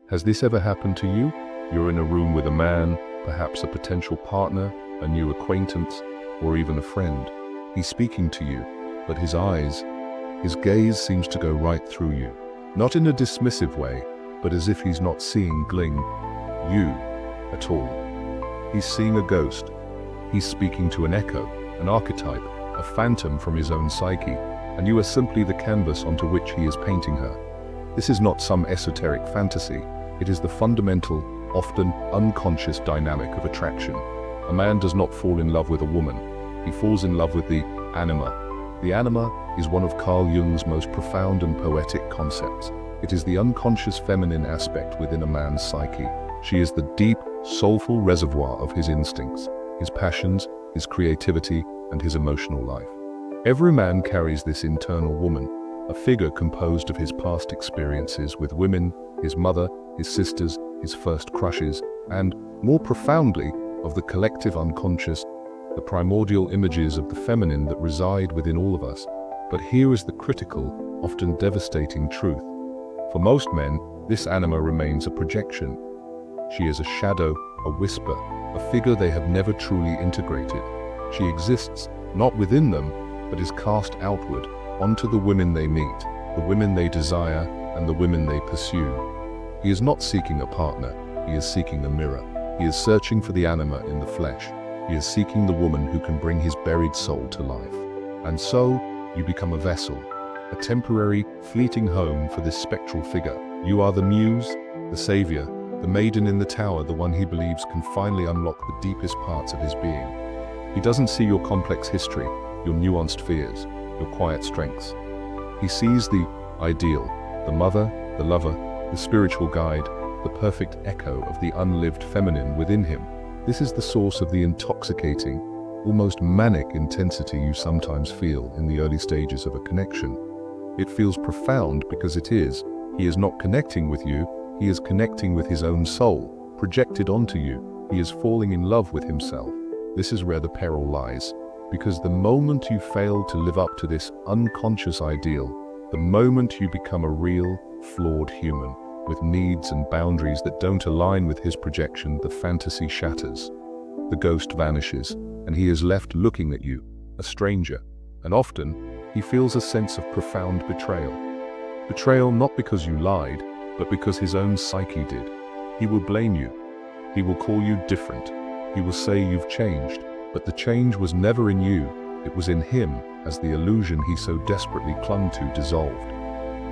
Has this ever happened to you? You're in a room with a man, perhaps a potential partner, a new acquaintance, or even a friend. He's speaking to you, but his gaze seems to go right through you. Not in a dismissive way, but as if he's not seeing you at all. He's seeing a ghost. He's speaking to an echo, an archetype, a phantom from his own psyche, and you are simply the canvas onto which he is painting her. This is not some esoteric fantasy. It is the fundamental, often unconscious dynamic of attraction. A man does not fall in love with a woman. He falls in love with the anima. The anima is one of Carl Jung's most profound and poetic concepts. It is the unconscious feminine aspect within a man's psyche. She is the deep, soulful reservoir of his instincts, his passions, his creativity, and his emotional life. Every man carries this internal woman, a figure composed of his past experiences with women, his mother, his sisters, his first crushes, and, more profoundly, of the collective unconscious, the primordial images of the feminine that reside within all of us. But here is the critical, often devastating truth. For most men, this anima remains a projection. She is a shadow, a whisper, a figure they have never truly integrated. She exists, not within them, but is cast outward, onto the women they meet, the women they desire, and the women they pursue. He is not seeking a partner, he is seeking a mirror. He is searching for the anima in the flesh. He is seeking the woman who can bring his buried soul to life. And so, you become a vessel, a temporary, fleeting home for this spectral figure. You are the muse, the savior, the maiden in the tower, the one he believes can finally unlock the deepest parts of his being. He doesn't see your complex history, your nuanced fears, your quiet strengths. He sees the ideal, the mother, the lover, the spiritual guide, the perfect echo of the unlived feminine within him. This is the source of the intoxicating, almost manic intensity you sometimes feel in the early stages of a connection. It feels profound because it is. He is not connecting with you, he is connecting with his own soul, projected onto you. He is falling in love with himself. This is where the peril lies, because the moment you fail to live up to this unconscious ideal, the moment you become a real, flawed human, with needs and boundaries that don't align with his projection, the fantasy shatters. The ghost vanishes, and he is left looking at you, a stranger, and often, he feels a sense of profound betrayal. Betrayal not because you lied, but because his own psyche did. He will blame you. He will call you different. He will say you've changed, but the change was never in you, it was in him, as the illusion he so desperately clung to dissolved.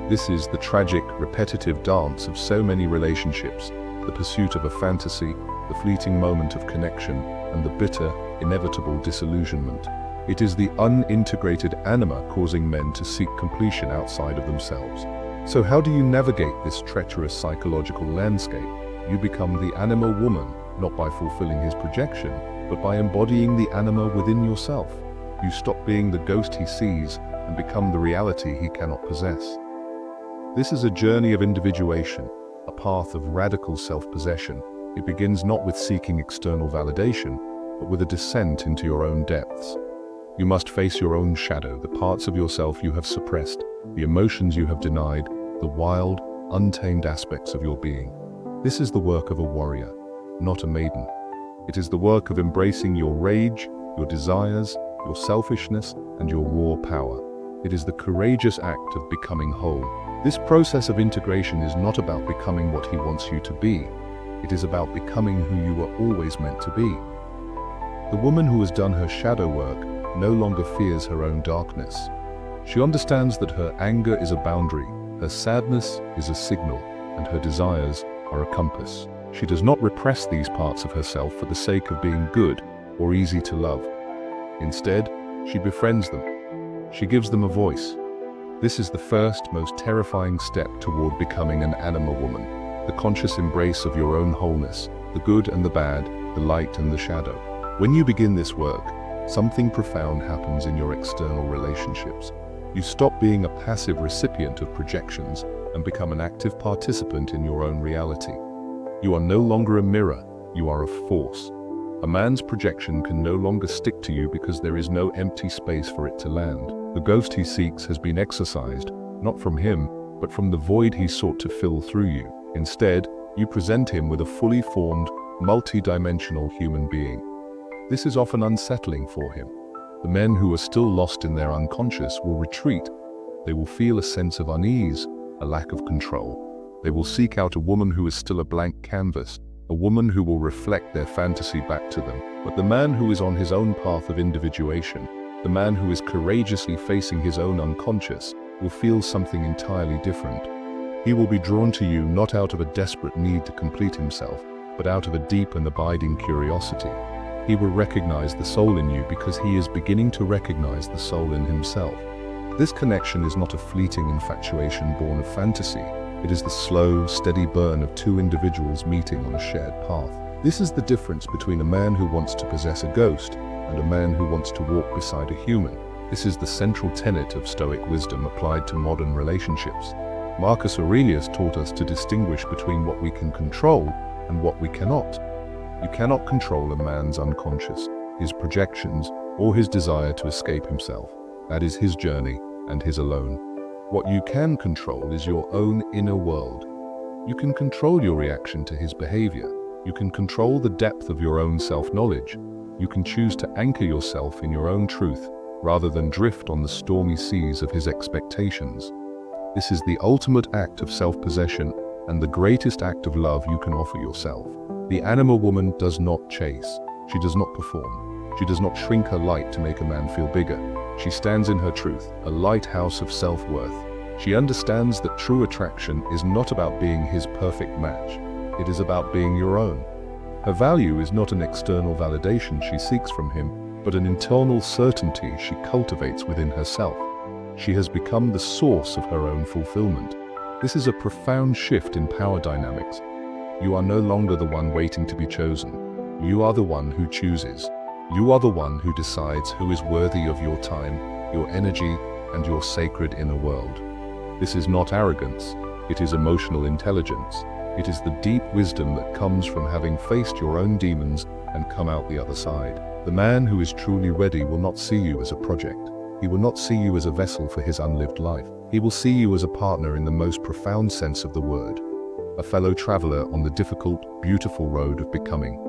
This is the tragic, repetitive dance of so many relationships, the pursuit of a fantasy, the fleeting moment of connection, and the bitter, inevitable disillusionment. It is the unintegrated anima causing men to seek completion outside of themselves. So how do you navigate this treacherous psychological landscape? You become the anima woman, not by fulfilling his projection, but by embodying the anima within yourself. You stop being the ghost he sees and become the reality he cannot possess. This is a journey of individuation, a path of radical self-possession. It begins not with seeking external validation, but with a descent into your own depths. You must face your own shadow, the parts of yourself you have suppressed, the emotions you have denied, the wild, untamed aspects of your being. This is the work of a warrior, not a maiden. It is the work of embracing your rage, your desires, your selfishness, and your raw power. It is the courageous act of becoming whole. This process of integration is not about becoming what he wants you to be. It is about becoming who you were always meant to be. The woman who has done her shadow work no longer fears her own darkness. She understands that her anger is a boundary, her sadness is a signal, and her desires are a compass. She does not repress these parts of herself for the sake of being good or easy to love. Instead, she befriends them. She gives them a voice. This is the first, most terrifying step toward becoming an anima woman, the conscious embrace of your own wholeness, the good and the bad, the light and the shadow. When you begin this work, something profound happens in your external relationships. You stop being a passive recipient of projections and become an active participant in your own reality. You are no longer a mirror, you are a force. A man's projection can no longer stick to you because there is no empty space for it to land. The ghost he seeks has been exorcised, not from him, but from the void he sought to fill through you. Instead, You present him with a fully formed, multi-dimensional human being. This is often unsettling for him. The men who are still lost in their unconscious will retreat. They will feel a sense of unease, a lack of control. They will seek out a woman who is still a blank canvas, a woman who will reflect their fantasy back to them. But the man who is on his own path of individuation, the man who is courageously facing his own unconscious, will feel something entirely different. He will be drawn to you not out of a desperate need to complete himself, but out of a deep and abiding curiosity. He will recognize the soul in you because he is beginning to recognize the soul in himself. This connection is not a fleeting infatuation born of fantasy. It is the slow, steady burn of two individuals meeting on a shared path. This is the difference between a man who wants to possess a ghost and a man who wants to walk beside a human. This is the central tenet of Stoic wisdom applied to modern relationships. Marcus Aurelius taught us to distinguish between what we can control and what we cannot. You cannot control a man's unconscious, his projections, or his desire to escape himself. That is his journey and his alone. What you can control is your own inner world. You can control your reaction to his behavior. You can control the depth of your own self-knowledge. You can choose to anchor yourself in your own truth, rather than drift on the stormy seas of his expectations. This is the ultimate act of self-possession and the greatest act of love you can offer yourself. The animal woman does not chase. She does not perform. She does not shrink her light to make a man feel bigger. She stands in her truth, a lighthouse of self-worth. She understands that true attraction is not about being his perfect match. It is about being your own. Her value is not an external validation she seeks from him, but an internal certainty she cultivates within herself. She has become the source of her own fulfillment. This is a profound shift in power dynamics. You are no longer the one waiting to be chosen. You are the one who chooses. You are the one who decides who is worthy of your time, your energy, and your sacred inner world. This is not arrogance. It is emotional intelligence. It is the deep wisdom that comes from having faced your own demons and come out the other side. The man who is truly ready will not see you as a project. He will not see you as a vessel for his unlived life. He will see you as a partner in the most profound sense of the word, a fellow traveler on the difficult, beautiful road of becoming.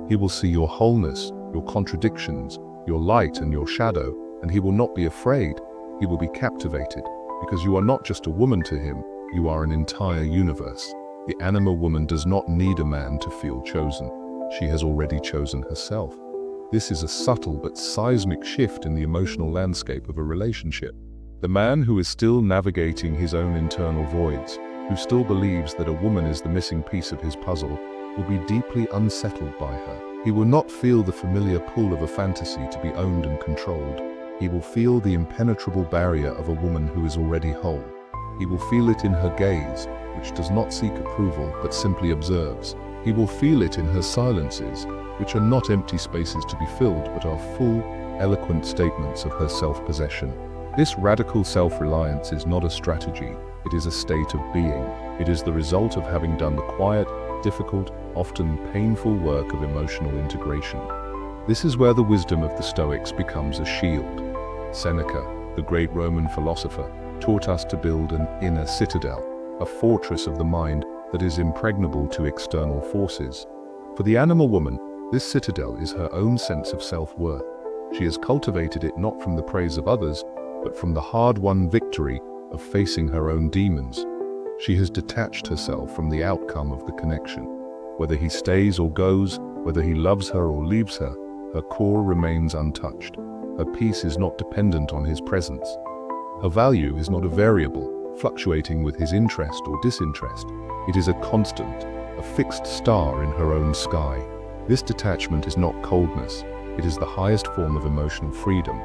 He will see your wholeness, your contradictions, your light and your shadow, and he will not be afraid. He will be captivated, because you are not just a woman to him, you are an entire universe. The animal woman does not need a man to feel chosen. She has already chosen herself. This is a subtle but seismic shift in the emotional landscape of a relationship. The man who is still navigating his own internal voids, who still believes that a woman is the missing piece of his puzzle, will be deeply unsettled by her. He will not feel the familiar pull of a fantasy to be owned and controlled. He will feel the impenetrable barrier of a woman who is already whole. He will feel it in her gaze, which does not seek approval but simply observes. He will feel it in her silences, which are not empty spaces to be filled but are full, eloquent statements of her self-possession. This radical self-reliance is not a strategy, it is a state of being. It is the result of having done the quiet, difficult, often painful work of emotional integration. This is where the wisdom of the Stoics becomes a shield. Seneca, the great Roman philosopher, taught us to build an inner citadel, a fortress of the mind that is impregnable to external forces. For the animal woman, this citadel is her own sense of self-worth. She has cultivated it not from the praise of others, but from the hard-won victory of facing her own demons. She has detached herself from the outcome of the connection. Whether he stays or goes, whether he loves her or leaves her, her core remains untouched. Her peace is not dependent on his presence. Her value is not a variable, fluctuating with his interest or disinterest. It is a constant, a fixed star in her own sky. This detachment is not coldness. It is the highest form of emotional freedom.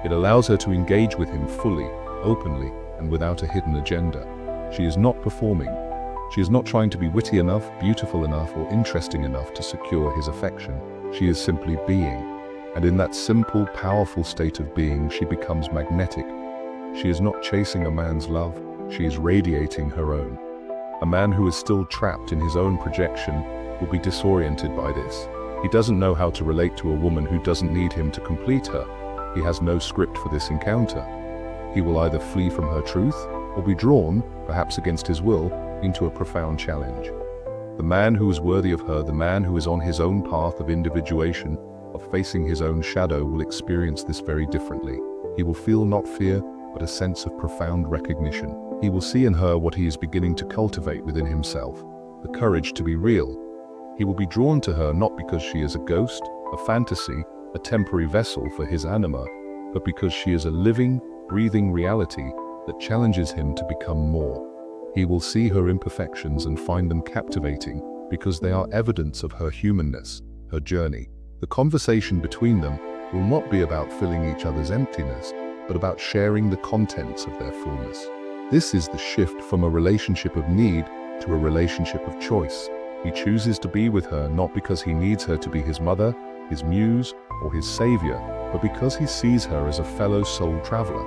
It allows her to engage with him fully, openly, and without a hidden agenda. She is not performing. She is not trying to be witty enough, beautiful enough, or interesting enough to secure his affection. She is simply being. And in that simple, powerful state of being, she becomes magnetic. She is not chasing a man's love, she is radiating her own. A man who is still trapped in his own projection will be disoriented by this. He doesn't know how to relate to a woman who doesn't need him to complete her. He has no script for this encounter. He will either flee from her truth, or be drawn, perhaps against his will, into a profound challenge. The man who is worthy of her, the man who is on his own path of individuation, of facing his own shadow, will experience this very differently. He will feel not fear, but a sense of profound recognition. He will see in her what he is beginning to cultivate within himself, the courage to be real. He will be drawn to her not because she is a ghost, a fantasy, a temporary vessel for his anima, but because she is a living, breathing reality that challenges him to become more. He will see her imperfections and find them captivating because they are evidence of her humanness, her journey. The conversation between them will not be about filling each other's emptiness, but about sharing the contents of their fullness. This is the shift from a relationship of need to a relationship of choice. He chooses to be with her not because he needs her to be his mother, his muse, or his savior, but because he sees her as a fellow soul traveler.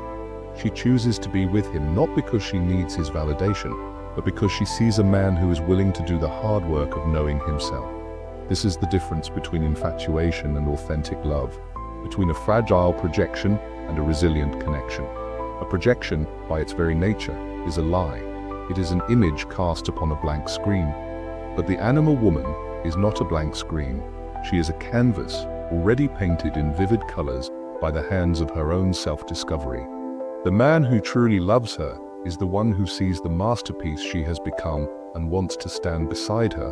She chooses to be with him not because she needs his validation, but because she sees a man who is willing to do the hard work of knowing himself. This is the difference between infatuation and authentic love, between a fragile projection and a resilient connection. A projection, by its very nature, is a lie. It is an image cast upon a blank screen. But the animal woman is not a blank screen. She is a canvas, already painted in vivid colors by the hands of her own self-discovery. The man who truly loves her is the one who sees the masterpiece she has become and wants to stand beside her,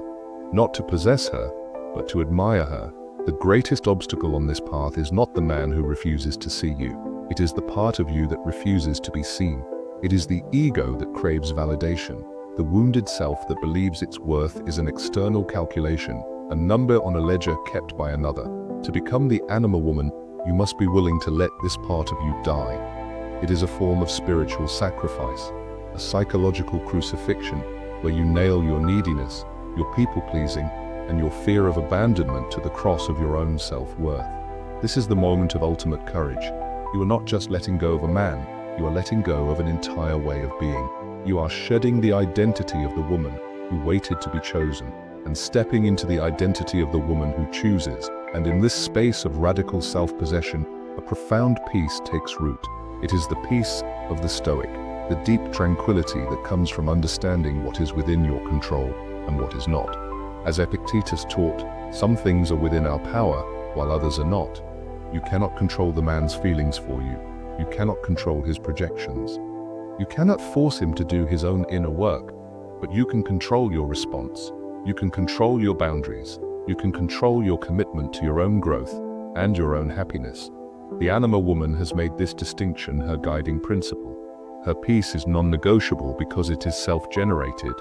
not to possess her, but to admire her. The greatest obstacle on this path is not the man who refuses to see you. It is the part of you that refuses to be seen. It is the ego that craves validation, the wounded self that believes its worth is an external calculation, a number on a ledger kept by another. To become the animal woman, you must be willing to let this part of you die. It is a form of spiritual sacrifice, a psychological crucifixion where you nail your neediness, your people-pleasing, and your fear of abandonment to the cross of your own self-worth. This is the moment of ultimate courage. You are not just letting go of a man, you are letting go of an entire way of being. You are shedding the identity of the woman who waited to be chosen, and stepping into the identity of the woman who chooses. And in this space of radical self-possession, a profound peace takes root. It is the peace of the Stoic, the deep tranquility that comes from understanding what is within your control and what is not. As Epictetus taught, some things are within our power, while others are not. You cannot control the man's feelings for you. You cannot control his projections. You cannot force him to do his own inner work, but you can control your response. You can control your boundaries. You can control your commitment to your own growth and your own happiness. The anima woman has made this distinction her guiding principle. Her peace is non-negotiable because it is self-generated.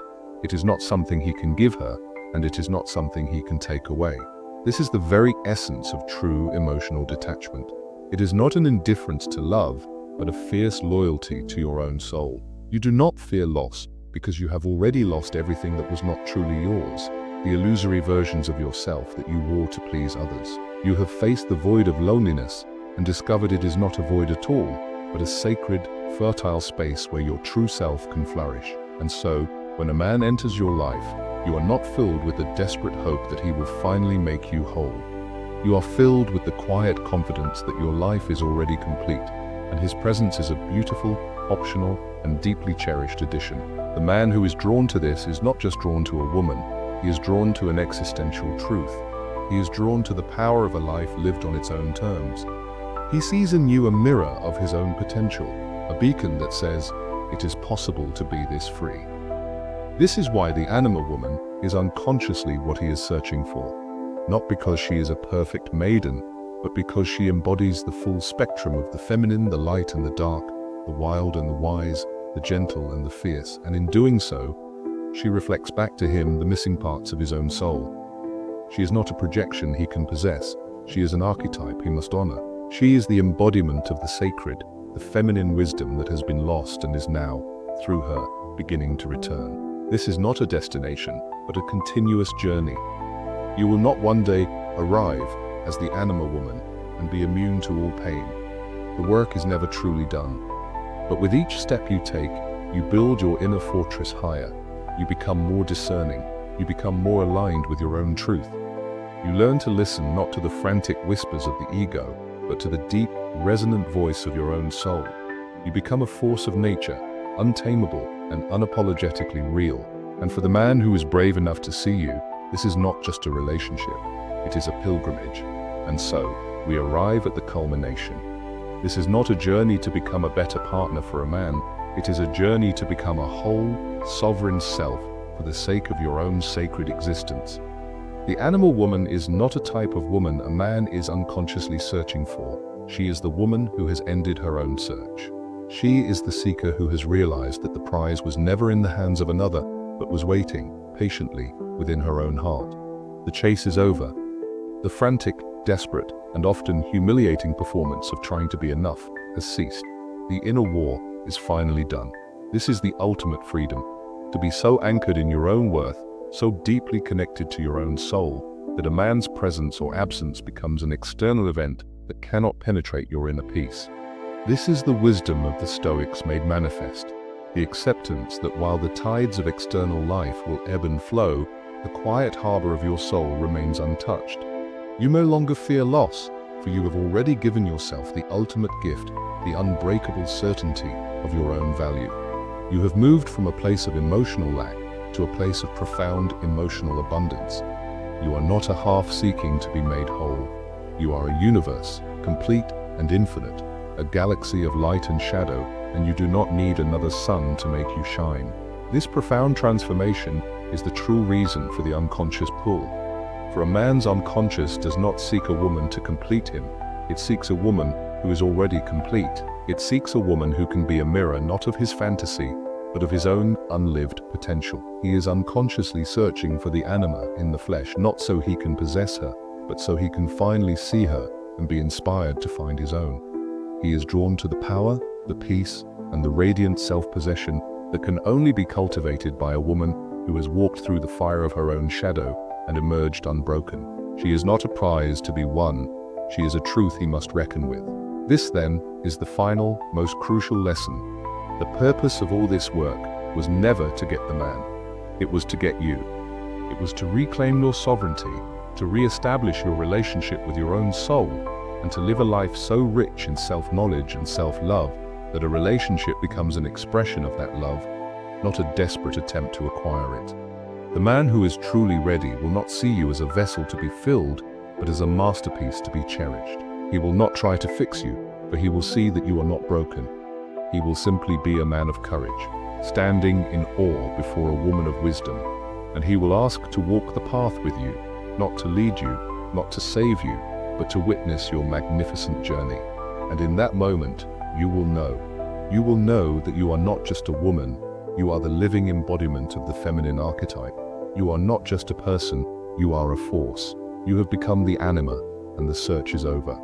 It is not something he can give her, and it is not something he can take away. This is the very essence of true emotional detachment. It is not an indifference to love, but a fierce loyalty to your own soul. You do not fear loss because you have already lost everything that was not truly yours, the illusory versions of yourself that you wore to please others. You have faced the void of loneliness and discovered it is not a void at all, but a sacred, fertile space where your true self can flourish. And so, when a man enters your life, you are not filled with the desperate hope that he will finally make you whole. You are filled with the quiet confidence that your life is already complete, and his presence is a beautiful, optional, and deeply cherished addition. The man who is drawn to this is not just drawn to a woman, he is drawn to an existential truth. He is drawn to the power of a life lived on its own terms. He sees in you a mirror of his own potential, a beacon that says, it is possible to be this free. This is why the anima woman is unconsciously what he is searching for, not because she is a perfect maiden, but because she embodies the full spectrum of the feminine, the light and the dark, the wild and the wise, the gentle and the fierce, and in doing so, she reflects back to him the missing parts of his own soul. She is not a projection he can possess, she is an archetype he must honor. She is the embodiment of the sacred, the feminine wisdom that has been lost and is now, through her, beginning to return. This is not a destination, but a continuous journey. You will not one day arrive as the anima woman and be immune to all pain. The work is never truly done. But with each step you take, you build your inner fortress higher. You become more discerning. You become more aligned with your own truth. You learn to listen not to the frantic whispers of the ego, but to the deep, resonant voice of your own soul. You become a force of nature, untamable and unapologetically real. And for the man who is brave enough to see you, this is not just a relationship, it is a pilgrimage. And so, we arrive at the culmination. This is not a journey to become a better partner for a man, it is a journey to become a whole, sovereign self for the sake of your own sacred existence. The animal woman is not a type of woman a man is unconsciously searching for. She is the woman who has ended her own search. She is the seeker who has realized that the prize was never in the hands of another, but was waiting, patiently, within her own heart. The chase is over. The frantic, desperate, and often humiliating performance of trying to be enough has ceased. The inner war is finally done. This is the ultimate freedom, to be so anchored in your own worth, so deeply connected to your own soul, that a man's presence or absence becomes an external event that cannot penetrate your inner peace. This is the wisdom of the Stoics made manifest, the acceptance that while the tides of external life will ebb and flow, the quiet harbor of your soul remains untouched. You no longer fear loss, for you have already given yourself the ultimate gift, the unbreakable certainty of your own value. You have moved from a place of emotional lack to a place of profound emotional abundance. You are not a half seeking to be made whole. You are a universe, complete and infinite, a galaxy of light and shadow, and you do not need another sun to make you shine. This profound transformation is the true reason for the unconscious pull. For a man's unconscious does not seek a woman to complete him. It seeks a woman who is already complete. It seeks a woman who can be a mirror not of his fantasy, but of his own unlived potential. He is unconsciously searching for the anima in the flesh, not so he can possess her, but so he can finally see her and be inspired to find his own. He is drawn to the power, the peace, and the radiant self-possession that can only be cultivated by a woman who has walked through the fire of her own shadow and emerged unbroken. She is not a prize to be won, she is a truth he must reckon with. This, then, is the final, most crucial lesson. The purpose of all this work was never to get the man. It was to get you. It was to reclaim your sovereignty, to re-establish your relationship with your own soul, and to live a life so rich in self-knowledge and self-love that a relationship becomes an expression of that love, not a desperate attempt to acquire it. The man who is truly ready will not see you as a vessel to be filled, but as a masterpiece to be cherished. He will not try to fix you, for he will see that you are not broken. He will simply be a man of courage, standing in awe before a woman of wisdom, and he will ask to walk the path with you, not to lead you, not to save you, but to witness your magnificent journey. And in that moment, you will know that you are not just a woman, you are the living embodiment of the feminine archetype. You are not just a person, you are a force. You have become the anima, and the search is over.